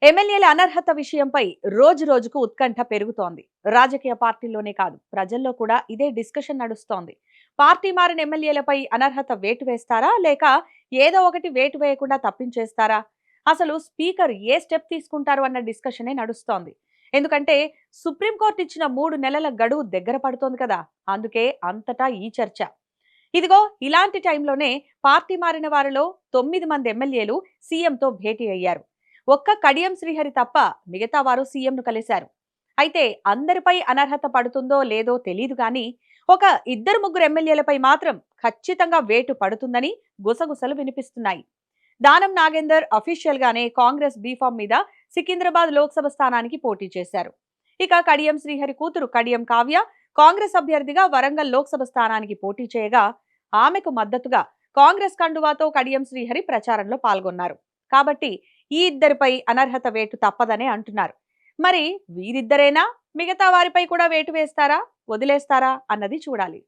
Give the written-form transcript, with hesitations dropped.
ఎమ్మెల్యేల అనర్హత విషయంపై రోజు రోజుకు ఉత్కంఠ పెరుగుతోంది. రాజకీయ పార్టీల్లోనే కాదు, ప్రజల్లో కూడా ఇదే డిస్కషన్ నడుస్తోంది. పార్టీ మారిన ఎమ్మెల్యేలపై అనర్హత వేటు వేస్తారా, లేక ఏదో ఒకటి వేటు వేయకుండా తప్పించేస్తారా? అసలు స్పీకర్ ఏ స్టెప్ తీసుకుంటారు అన్న డిస్కషనే నడుస్తోంది. ఎందుకంటే సుప్రీంకోర్టు ఇచ్చిన 3 నెలల గడువు దగ్గర పడుతోంది కదా. అందుకే అంతటా ఈ చర్చ. ఇదిగో ఇలాంటి టైంలోనే పార్టీ మారిన వారిలో 9 మంది ఎమ్మెల్యేలు సీఎంతో భేటీ అయ్యారు. ఒక్క కడియం శ్రీహరి తప్ప మిగతా వారు సీఎంను కలిశారు. అయితే అందరిపై అనర్హత పడుతుందో లేదో తెలీదు కానీ ఒక 2-3 ఎమ్మెల్యేలపై మాత్రం ఖచ్చితంగా వేటు పడుతుందని గుసగుసలు వినిపిస్తున్నాయి. దానం నాగేందర్ అఫీషియల్ గానే కాంగ్రెస్ బీఫామ్ మీద సికింద్రాబాద్ లోక్సభ స్థానానికి పోటీ చేశారు. ఇక కడియం శ్రీహరి కూతురు కడియం కావ్య కాంగ్రెస్ అభ్యర్థిగా వరంగల్ లోక్సభ స్థానానికి పోటీ చేయగా ఆమెకు మద్దతుగా కాంగ్రెస్ కండువాతో కడియం శ్రీహరి ప్రచారంలో పాల్గొన్నారు. కాబట్టి ఈ ఇద్దరిపై అనర్హత వేటు తప్పదనే అంటున్నారు. మరి వీరిద్దరేనా, మిగతా వారిపై కూడా వేటు వేస్తారా, వదిలేస్తారా అన్నది చూడాలి.